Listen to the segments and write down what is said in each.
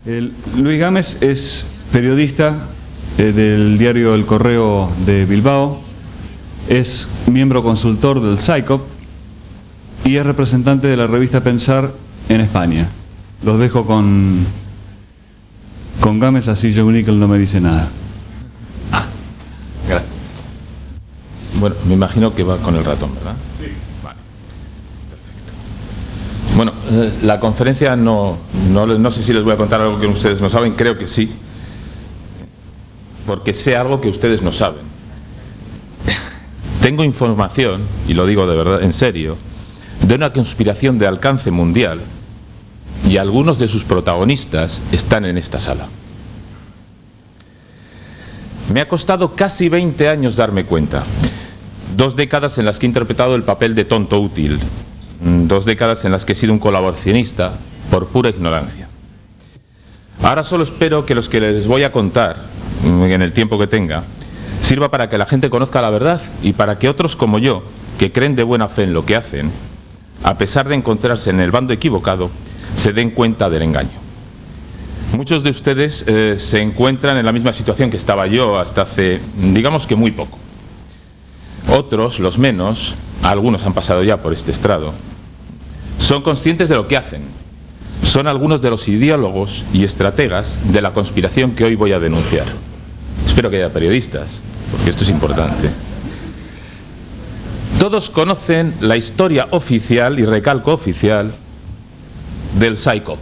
Luis Gámez es periodista del diario El Correo de Bilbao, es miembro consultor del SAICOP y es representante de la revista Pensar en España. Los dejo con Gámez, así Joe Nickel no me dice nada. Gracias. Bueno, me imagino que va con el ratón, ¿verdad? Sí. Vale, perfecto. Bueno, la conferencia no sé si les voy a contar algo que ustedes no saben, creo que sí, porque sé algo que ustedes no saben. Tengo información, y lo digo de verdad, en serio, de una conspiración de alcance mundial, y algunos de sus protagonistas están en esta sala. Me ha costado casi 20 años darme cuenta. 2 décadas en las que he interpretado el papel de tonto útil. 2 décadas en las que he sido un colaboracionista por pura ignorancia. Ahora solo espero que los que les voy a contar, en el tiempo que tenga, sirva para que la gente conozca la verdad y para que otros como yo, que creen de buena fe en lo que hacen, a pesar de encontrarse en el bando equivocado, se den cuenta del engaño. Muchos de ustedes se encuentran en la misma situación que estaba yo hasta hace, digamos que muy poco. Otros, los menos, algunos han pasado ya por este estrado, son conscientes de lo que hacen. Son algunos de los ideólogos y estrategas de la conspiración que hoy voy a denunciar. Espero que haya periodistas, porque esto es importante. Todos conocen la historia oficial, y recalco oficial, del SAICOP.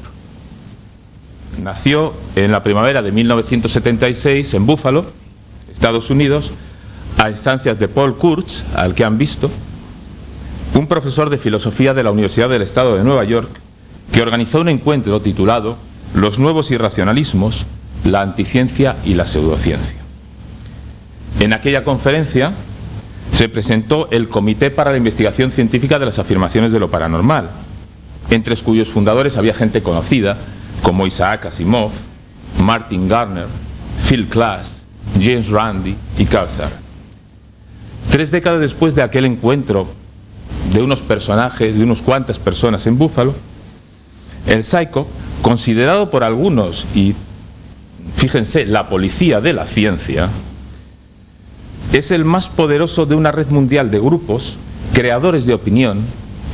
Nació en la primavera de 1976 en Buffalo, Estados Unidos, a instancias de Paul Kurtz, al que han visto, un profesor de filosofía de la Universidad del Estado de Nueva York, que organizó un encuentro titulado Los nuevos irracionalismos, la anticiencia y la pseudociencia. En aquella conferencia se presentó el Comité para la Investigación Científica de las Afirmaciones de lo Paranormal, entre cuyos fundadores había gente conocida como Isaac Asimov, Martin Gardner, Phil Klass, James Randi y Carl Sagan. 3 décadas después de aquel encuentro de unos personajes, de unas cuantas personas en Búfalo, el SAICOP, considerado por algunos, y fíjense, la policía de la ciencia, es el más poderoso de una red mundial de grupos creadores de opinión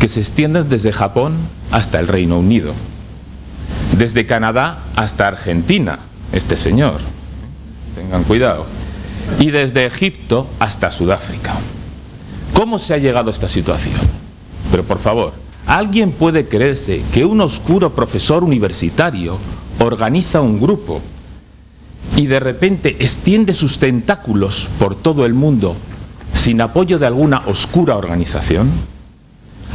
que se extienden desde Japón hasta el Reino Unido, desde Canadá hasta Argentina, este señor, tengan cuidado, y desde Egipto hasta Sudáfrica. ¿Cómo se ha llegado a esta situación? Pero por favor, ¿alguien puede creerse que un oscuro profesor universitario organiza un grupo y de repente extiende sus tentáculos por todo el mundo sin apoyo de alguna oscura organización?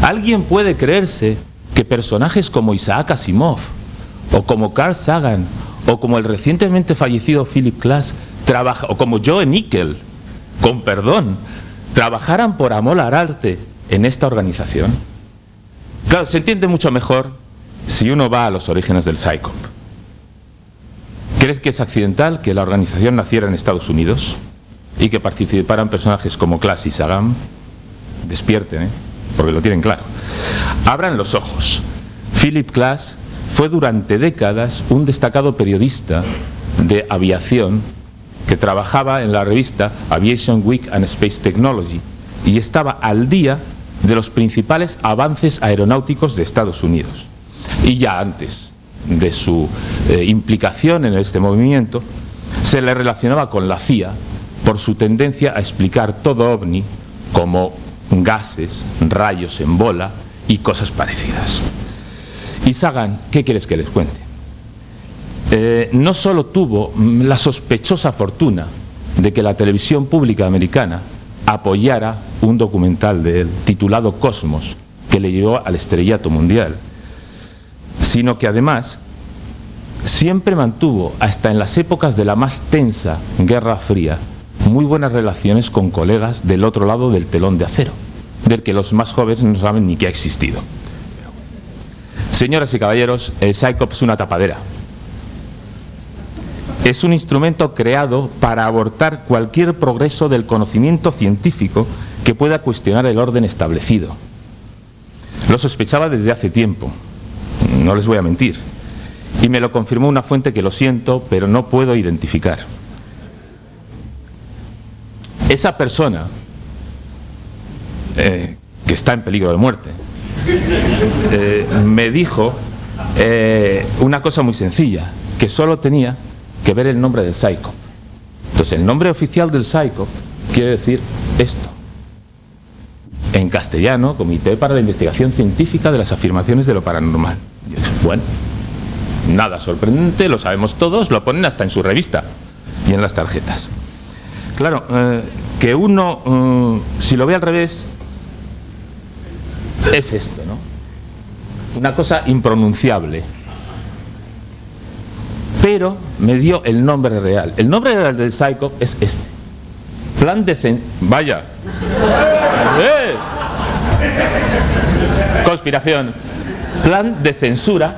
¿Alguien puede creerse que personajes como Isaac Asimov, o como Carl Sagan, o como el recientemente fallecido Philip Klass, o como Joe Nickel, con perdón, trabajaran por amor al arte en esta organización? Claro, se entiende mucho mejor si uno va a los orígenes del SAICOP. ¿Crees que es accidental que la organización naciera en Estados Unidos y que participaran personajes como Klass y Sagan? Despierten, porque lo tienen claro. Abran los ojos. Philip Klass fue durante décadas un destacado periodista de aviación que trabajaba en la revista Aviation Week and Space Technology y estaba al día de los principales avances aeronáuticos de Estados Unidos. Y ya antes de su implicación en este movimiento, se le relacionaba con la CIA por su tendencia a explicar todo ovni como gases, rayos en bola y cosas parecidas. Y Sagan, ¿qué quieres que les cuente? No solo tuvo la sospechosa fortuna de que la televisión pública americana apoyara un documental de él titulado Cosmos, que le llevó al estrellato mundial, sino que además siempre mantuvo, hasta en las épocas de la más tensa Guerra Fría, muy buenas relaciones con colegas del otro lado del telón de acero, del que los más jóvenes no saben ni que ha existido. Señoras y caballeros, el SAICOP es una tapadera. Es un instrumento creado para abortar cualquier progreso del conocimiento científico que pueda cuestionar el orden establecido. Lo sospechaba desde hace tiempo, no les voy a mentir, Y me lo confirmó una fuente que, lo siento, pero no puedo identificar. Esa persona, que está en peligro de muerte, me dijo una cosa muy sencilla, que solo tenía que ver el nombre del SAICOP. Entonces, el nombre oficial del SAICOP quiere decir esto. En castellano, Comité para la Investigación Científica de las Afirmaciones de lo Paranormal. Y yo dije, bueno, nada sorprendente, lo sabemos todos, lo ponen hasta en su revista y en las tarjetas. Claro, que uno, si lo ve al revés, es esto, ¿no? Una cosa impronunciable. Pero me dio el nombre real. El nombre real del SAICOP es este. Plan de Vaya. Conspiración. Plan de censura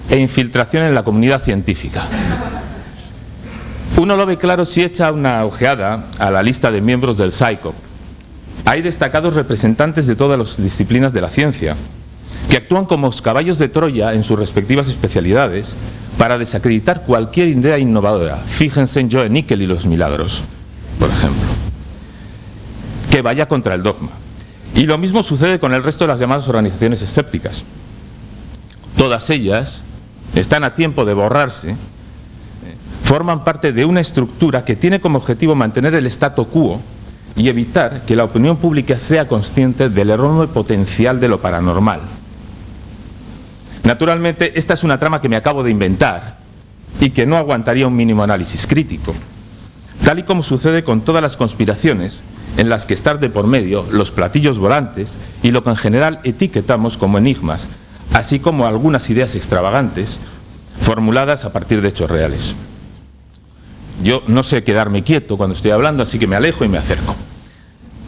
e infiltración en la comunidad científica. Uno lo ve claro si echa una ojeada a la lista de miembros del SAICOP. Hay destacados representantes de todas las disciplinas de la ciencia, que actúan como caballos de Troya en sus respectivas especialidades para desacreditar cualquier idea innovadora. Fíjense en Joe Nickel y los milagros, por ejemplo, que vaya contra el dogma. Y lo mismo sucede con el resto de las llamadas organizaciones escépticas. Todas ellas están a tiempo de borrarse, forman parte de una estructura que tiene como objetivo mantener el statu quo y evitar que la opinión pública sea consciente del enorme potencial de lo paranormal. Naturalmente, esta es una trama que me acabo de inventar y que no aguantaría un mínimo análisis crítico, tal y como sucede con todas las conspiraciones en las que están de por medio los platillos volantes y lo que en general etiquetamos como enigmas, así como algunas ideas extravagantes formuladas a partir de hechos reales. Yo no sé quedarme quieto cuando estoy hablando, así que me alejo y me acerco.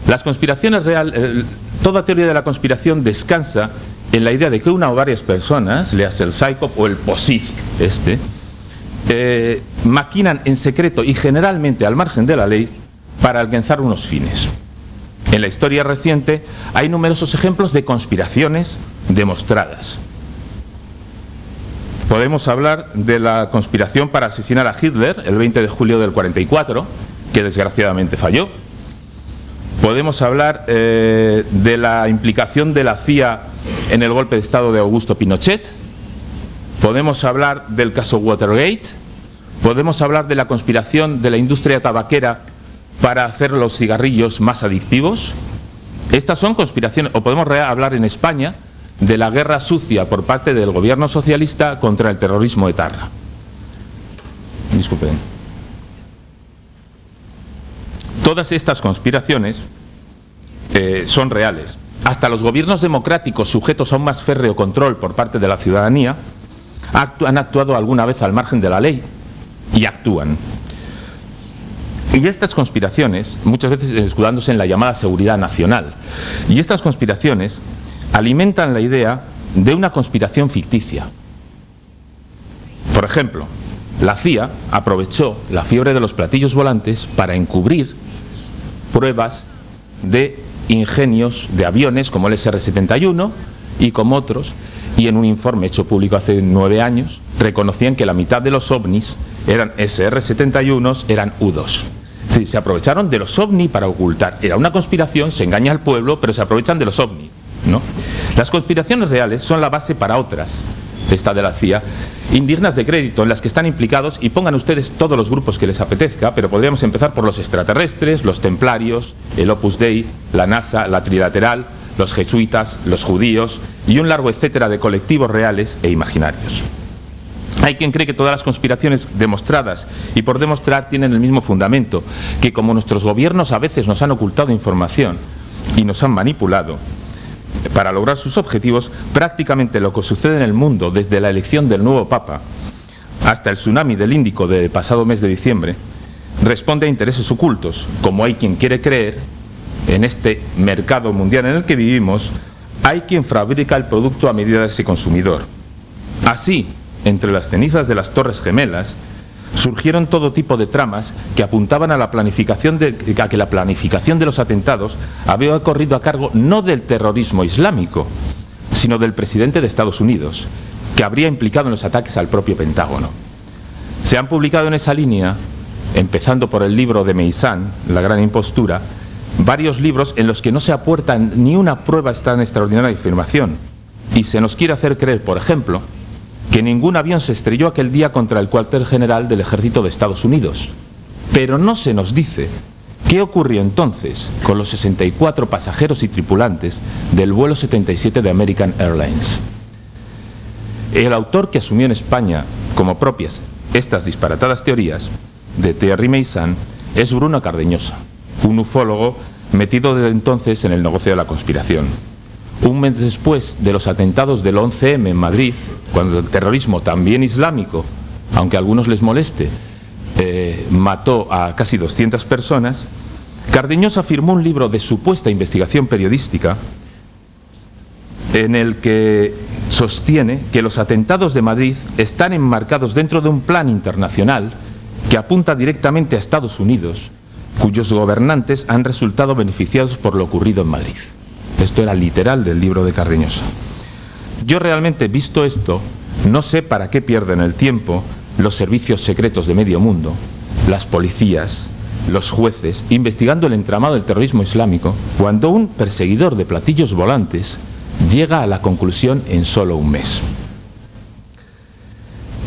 Las conspiraciones reales, toda teoría de la conspiración descansa en la idea de que una o varias personas, le hace el SAICOP o el POSISC, maquinan en secreto y generalmente al margen de la ley para alcanzar unos fines. En la historia reciente hay numerosos ejemplos de conspiraciones demostradas. Podemos hablar de la conspiración para asesinar a Hitler el 20 de julio del 44, que desgraciadamente falló. Podemos hablar de la implicación de la CIA en el golpe de Estado de Augusto Pinochet. Podemos hablar del caso Watergate. Podemos hablar de la conspiración de la industria tabaquera para hacer los cigarrillos más adictivos. Estas son conspiraciones. O podemos hablar en España de la guerra sucia por parte del gobierno socialista contra el terrorismo etarra. Disculpen. Todas estas conspiraciones son reales. Hasta los gobiernos democráticos sujetos a un más férreo control por parte de la ciudadanía han actuado alguna vez al margen de la ley y actúan. Y estas conspiraciones, muchas veces escudándose en la llamada seguridad nacional, y estas conspiraciones alimentan la idea de una conspiración ficticia. Por ejemplo, la CIA aprovechó la fiebre de los platillos volantes para encubrir pruebas de ingenios de aviones como el SR-71 y como otros, y en un informe hecho público hace 9 años reconocían que la mitad de los ovnis eran SR-71, eran U-2. Sí, se aprovecharon de los ovni para ocultar. Era una conspiración, se engaña al pueblo, pero se aprovechan de los ovni, ¿no? Las conspiraciones reales son la base para otras, esta de la CIA, indignas de crédito, en las que están implicados, y pongan ustedes todos los grupos que les apetezca, pero podríamos empezar por los extraterrestres, los templarios, el Opus Dei, la NASA, la Trilateral, los jesuitas, los judíos y un largo etcétera de colectivos reales e imaginarios. Hay quien cree que todas las conspiraciones demostradas y por demostrar tienen el mismo fundamento, que como nuestros gobiernos a veces nos han ocultado información y nos han manipulado para lograr sus objetivos, prácticamente lo que sucede en el mundo desde la elección del nuevo Papa hasta el tsunami del Índico del pasado mes de diciembre responde a intereses ocultos, como hay quien quiere creer en este mercado mundial en el que vivimos, hay quien fabrica el producto a medida de ese consumidor. Así, entre las cenizas de las Torres Gemelas, surgieron todo tipo de tramas que apuntaban a que la planificación de los atentados había corrido a cargo no del terrorismo islámico, sino del presidente de Estados Unidos, que habría implicado en los ataques al propio Pentágono. Se han publicado en esa línea, empezando por el libro de Meyssan, La gran impostura, varios libros en los que no se aporta ni una prueba tan extraordinaria de afirmación. Y se nos quiere hacer creer, por ejemplo, que ningún avión se estrelló aquel día contra el cuartel general del ejército de Estados Unidos. Pero no se nos dice qué ocurrió entonces con los 64 pasajeros y tripulantes del vuelo 77 de American Airlines. El autor que asumió en España como propias estas disparatadas teorías de Thierry Meyssan es Bruno Cardeñosa, un ufólogo metido desde entonces en el negocio de la conspiración. Un mes después de los atentados del 11M en Madrid, cuando el terrorismo también islámico, aunque a algunos les moleste, mató a casi 200 personas, Cardeñosa firmó un libro de supuesta investigación periodística en el que sostiene que los atentados de Madrid están enmarcados dentro de un plan internacional que apunta directamente a Estados Unidos, cuyos gobernantes han resultado beneficiados por lo ocurrido en Madrid. Esto era literal del libro de Cardeñosa. Yo realmente, visto esto, no sé para qué pierden el tiempo los servicios secretos de medio mundo, las policías, los jueces, investigando el entramado del terrorismo islámico, cuando un perseguidor de platillos volantes llega a la conclusión en solo un mes.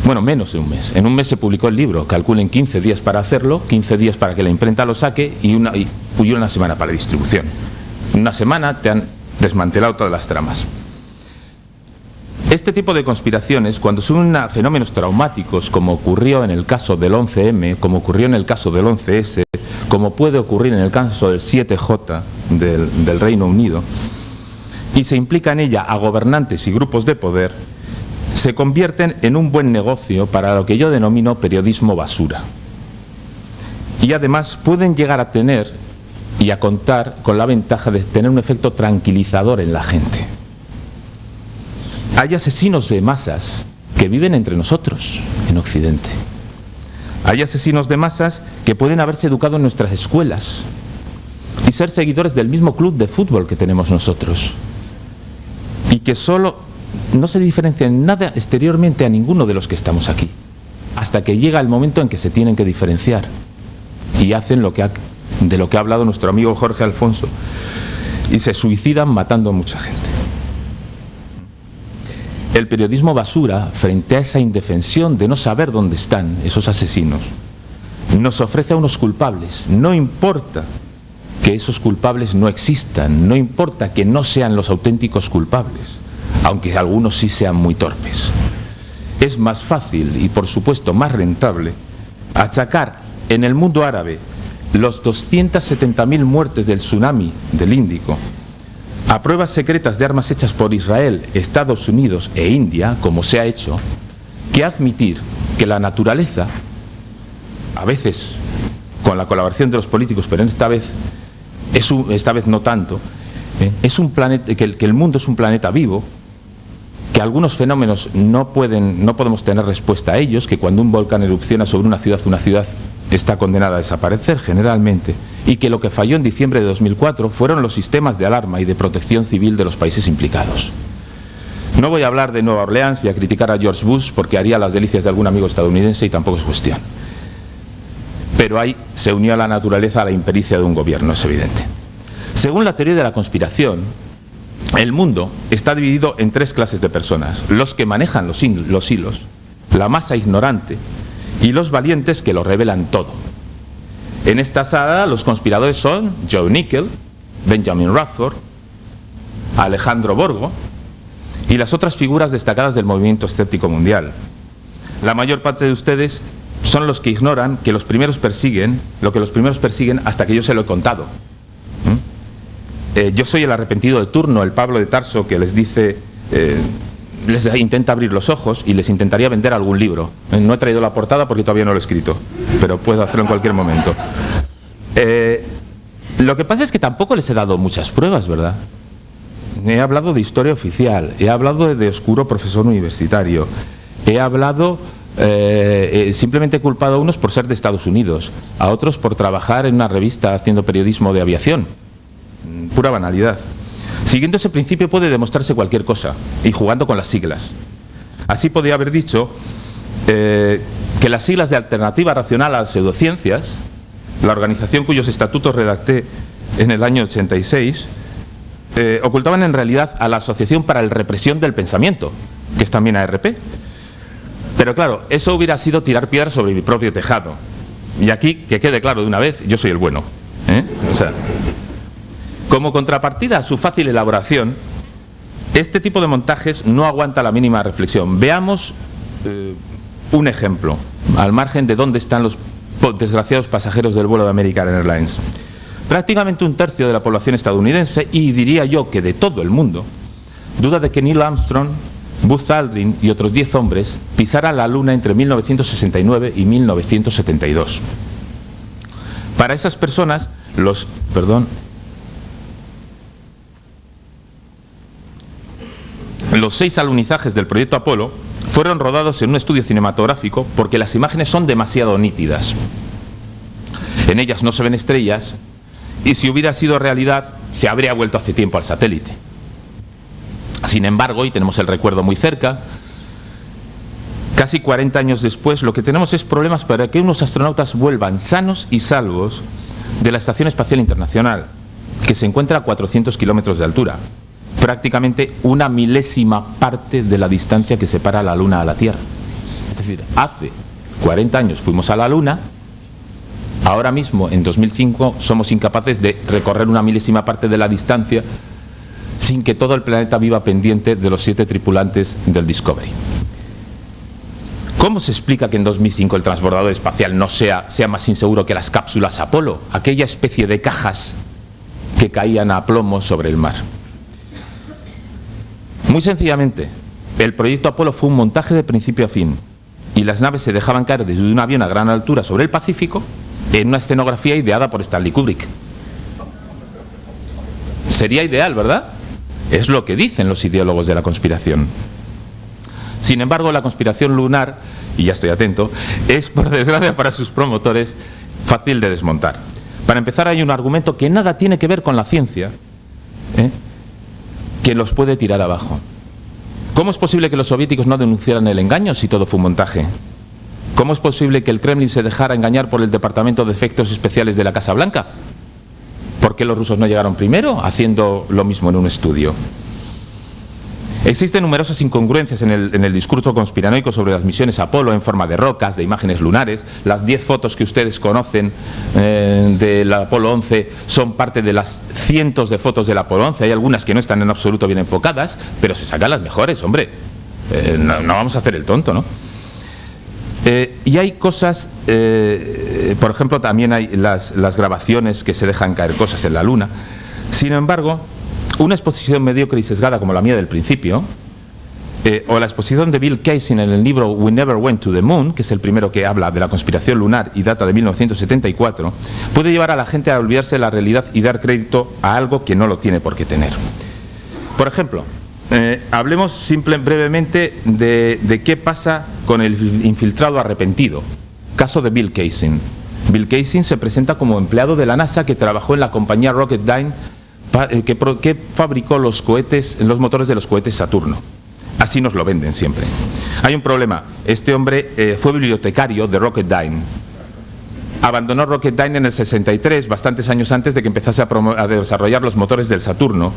Bueno, menos de un mes. En un mes se publicó el libro, calculen 15 días para hacerlo, 15 días para que la imprenta lo saque y una semana para la distribución. En una semana te han desmantelado todas las tramas. Este tipo de conspiraciones, cuando se unen a fenómenos traumáticos, como ocurrió en el caso del 11M, como ocurrió en el caso del 11S, como puede ocurrir en el caso del 7J del Reino Unido, y se implica en ella a gobernantes y grupos de poder, se convierten en un buen negocio para lo que yo denomino periodismo basura. Y además pueden llegar a tener y a contar con la ventaja de tener un efecto tranquilizador en la gente. Hay asesinos de masas que viven entre nosotros en Occidente. Hay asesinos de masas que pueden haberse educado en nuestras escuelas y ser seguidores del mismo club de fútbol que tenemos nosotros, y que solo no se diferencian en nada exteriormente a ninguno de los que estamos aquí, hasta que llega el momento en que se tienen que diferenciar y hacen de lo que ha hablado nuestro amigo Jorge Alfonso, y se suicidan matando a mucha gente. El periodismo basura, frente a esa indefensión de no saber dónde están esos asesinos, nos ofrece a unos culpables. No importa que esos culpables no existan, no importa que no sean los auténticos culpables, aunque algunos sí sean muy torpes. Es más fácil y, por supuesto, más rentable achacar en el mundo árabe los 270.000 muertes del tsunami del Índico a pruebas secretas de armas hechas por Israel, Estados Unidos e India, como se ha hecho, que admitir que la naturaleza, a veces con la colaboración de los políticos, pero esta vez no tanto, es un planeta, que el mundo es un planeta vivo, que algunos fenómenos no podemos tener respuesta a ellos, que cuando un volcán erupciona sobre una ciudad está condenada a desaparecer generalmente, y que lo que falló en diciembre de 2004 fueron los sistemas de alarma y de protección civil de los países implicados. No voy a hablar de Nueva Orleans y a criticar a George Bush, porque haría las delicias de algún amigo estadounidense y tampoco es cuestión. Pero ahí se unió a la naturaleza a la impericia de un gobierno, es evidente. Según la teoría de la conspiración, el mundo está dividido en tres clases de personas: los que manejan los hilos, la masa ignorante y los valientes que lo revelan todo. En esta sala los conspiradores son Joe Nickel, Benjamin Radford, Alejandro Borgo y las otras figuras destacadas del movimiento escéptico mundial. La mayor parte de ustedes son los que ignoran que los primeros persiguen lo que los primeros persiguen hasta que yo se lo he contado. Yo soy el arrepentido de turno, el Pablo de Tarso que les dice, les intenta abrir los ojos y les intentaría vender algún libro. No he traído la portada porque todavía no lo he escrito, pero puedo hacerlo en cualquier momento. Lo que pasa es que tampoco les he dado muchas pruebas, ¿verdad? He hablado de historia oficial, he hablado de oscuro profesor universitario, he hablado, simplemente he culpado a unos por ser de Estados Unidos, a otros por trabajar en una revista haciendo periodismo de aviación. Pura banalidad. Siguiendo ese principio puede demostrarse cualquier cosa, y jugando con las siglas. Así podría haber dicho que las siglas de Alternativa Racional a las Pseudociencias, la organización cuyos estatutos redacté en el año 86, ocultaban en realidad a la Asociación para la Represión del Pensamiento, que es también ARP. Pero claro, eso hubiera sido tirar piedras sobre mi propio tejado. Y aquí, que quede claro de una vez, yo soy el bueno. O sea, como contrapartida a su fácil elaboración, este tipo de montajes no aguanta la mínima reflexión. Veamos un ejemplo, al margen de dónde están los desgraciados pasajeros del vuelo de American Airlines. Prácticamente un tercio de la población estadounidense, y diría yo que de todo el mundo, duda de que Neil Armstrong, Buzz Aldrin y otros 10 hombres pisaran la Luna entre 1969 y 1972. Para esas personas, los 6 alunizajes del proyecto Apolo fueron rodados en un estudio cinematográfico porque las imágenes son demasiado nítidas. En ellas no se ven estrellas, y si hubiera sido realidad, se habría vuelto hace tiempo al satélite. Sin embargo, y tenemos el recuerdo muy cerca, casi 40 años después, lo que tenemos es problemas para que unos astronautas vuelvan sanos y salvos de la Estación Espacial Internacional, que se encuentra a 400 kilómetros de altura, prácticamente una milésima parte de la distancia que separa la Luna a la Tierra. Es decir, hace 40 años fuimos a la Luna. Ahora mismo, en 2005, somos incapaces de recorrer una milésima parte de la distancia sin que todo el planeta viva pendiente de los 7 tripulantes del Discovery. ¿Cómo se explica que en 2005 el transbordador espacial no sea más inseguro que las cápsulas Apolo, aquella especie de cajas que caían a plomo sobre el mar? Muy sencillamente, el proyecto Apolo fue un montaje de principio a fin, y las naves se dejaban caer desde un avión a gran altura sobre el Pacífico en una escenografía ideada por Stanley Kubrick. Sería ideal, ¿verdad? Es lo que dicen los ideólogos de la conspiración. Sin embargo, la conspiración lunar, y ya estoy atento, es, por desgracia para sus promotores, fácil de desmontar. Para empezar, hay un argumento que nada tiene que ver con la ciencia, que los puede tirar abajo. ¿Cómo es posible que los soviéticos no denunciaran el engaño si todo fue un montaje? ¿Cómo es posible que el Kremlin se dejara engañar por el Departamento de Efectos Especiales de la Casa Blanca? ¿Por qué los rusos no llegaron primero haciendo lo mismo en un estudio? Existen numerosas incongruencias en el discurso conspiranoico sobre las misiones Apolo en forma de rocas, de imágenes lunares. Las 10 fotos que ustedes conocen del Apolo 11 son parte de las cientos de fotos del Apolo 11. Hay algunas que no están en absoluto bien enfocadas, pero se sacan las mejores, hombre. No vamos a hacer el tonto, ¿no? Y hay cosas, por ejemplo, también hay las grabaciones que se dejan caer cosas en la Luna. Sin embargo, una exposición mediocre y sesgada como la mía del principio, o la exposición de Bill Kaysing en el libro We Never Went to the Moon, que es el primero que habla de la conspiración lunar y data de 1974, puede llevar a la gente a olvidarse de la realidad y dar crédito a algo que no lo tiene por qué tener. Por ejemplo, hablemos brevemente de qué pasa con el infiltrado arrepentido. Caso de Bill Kaysing. Bill Kaysing se presenta como empleado de la NASA que trabajó en la compañía Rocketdyne que fabricó los motores de los cohetes Saturno. Así nos lo venden siempre. Hay un problema. Este hombre fue bibliotecario de Rocketdyne. Abandonó Rocketdyne en el 63, bastantes años antes de que empezase a desarrollar los motores del Saturno.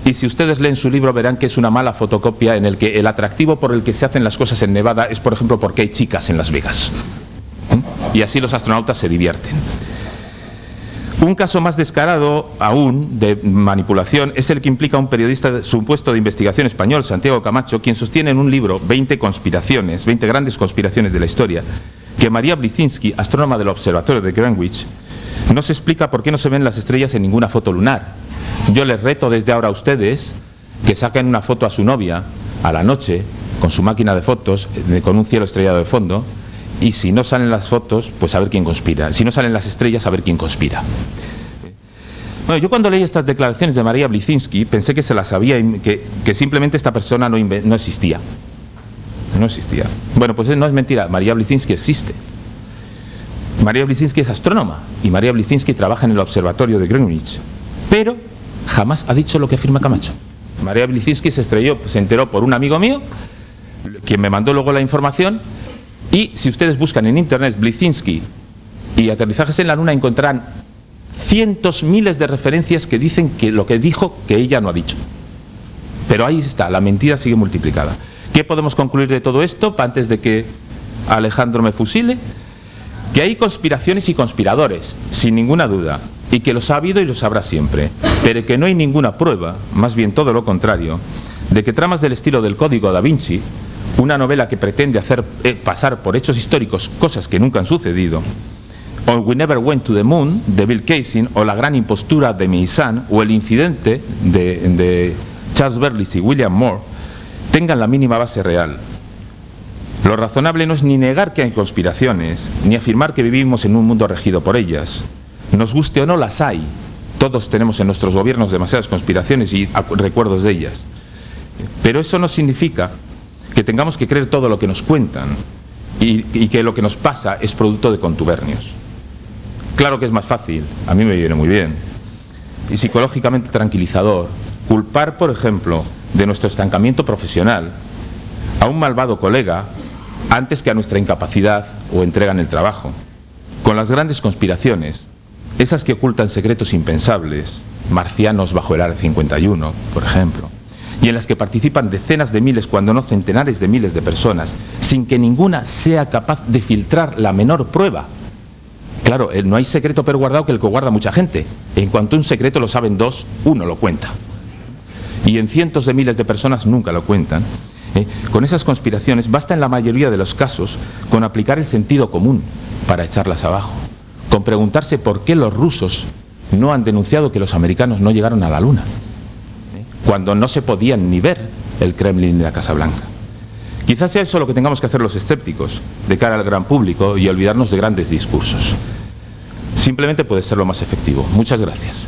Y si ustedes leen su libro verán que es una mala fotocopia en el que el atractivo por el que se hacen las cosas en Nevada es, por ejemplo, porque hay chicas en Las Vegas. Y así los astronautas se divierten. Un caso más descarado aún de manipulación es el que implica a un periodista supuesto de investigación español, Santiago Camacho, quien sostiene en un libro 20 grandes conspiraciones de la historia, que María Blizinski, astrónoma del Observatorio de Greenwich, no se explica por qué no se ven las estrellas en ninguna foto lunar. Yo les reto desde ahora a ustedes que saquen una foto a su novia a la noche con su máquina de fotos con un cielo estrellado de fondo, y si no salen las fotos, pues a ver quién conspira. Si no salen las estrellas, a ver quién conspira. Bueno, yo cuando leí estas declaraciones de María Blizinski pensé que se las sabía y que simplemente esta persona no existía. No existía. Bueno, pues no es mentira, María Blizinski existe. María Blizinski es astrónoma y María Blizinski trabaja en el Observatorio de Greenwich, pero jamás ha dicho lo que afirma Camacho. María Blizinski se enteró por un amigo mío quien me mandó luego la información, y si ustedes buscan en internet Blicinsky y aterrizajes en la Luna, encontrarán cientos, miles de referencias que dicen que lo que dijo que ella no ha dicho. Pero ahí está, la mentira sigue multiplicada. ¿Qué podemos concluir de todo esto antes de que Alejandro me fusile? Que hay conspiraciones y conspiradores, sin ninguna duda, y que los ha habido y los habrá siempre, pero que no hay ninguna prueba, más bien todo lo contrario, de que tramas del estilo del Código Da Vinci, una novela que pretende hacer pasar por hechos históricos cosas que nunca han sucedido, o We Never Went to the Moon, de Bill Kaysing, o La Gran Impostura de Meissan, o El Incidente de Charles Berlitz y William Moore, tengan la mínima base real. Lo razonable no es ni negar que hay conspiraciones, ni afirmar que vivimos en un mundo regido por ellas. Nos guste o no, las hay. Todos tenemos en nuestros gobiernos demasiadas conspiraciones y recuerdos de ellas. Pero eso no significa que tengamos que creer todo lo que nos cuentan y que lo que nos pasa es producto de contubernios. Claro que es más fácil, a mí me viene muy bien, y psicológicamente tranquilizador, culpar, por ejemplo, de nuestro estancamiento profesional a un malvado colega antes que a nuestra incapacidad o entrega en el trabajo. Con las grandes conspiraciones, esas que ocultan secretos impensables, marcianos bajo el Área 51, por ejemplo, y en las que participan decenas de miles, cuando no centenares de miles de personas, sin que ninguna sea capaz de filtrar la menor prueba. Claro, no hay secreto peor guardado que el que guarda mucha gente. En cuanto un secreto lo saben dos, uno lo cuenta. Y en cientos de miles de personas nunca lo cuentan. Con esas conspiraciones basta en la mayoría de los casos con aplicar el sentido común para echarlas abajo, con preguntarse por qué los rusos no han denunciado que los americanos no llegaron a la Luna, cuando no se podían ni ver el Kremlin ni la Casa Blanca. Quizás sea eso lo que tengamos que hacer los escépticos de cara al gran público y olvidarnos de grandes discursos. Simplemente puede ser lo más efectivo. Muchas gracias.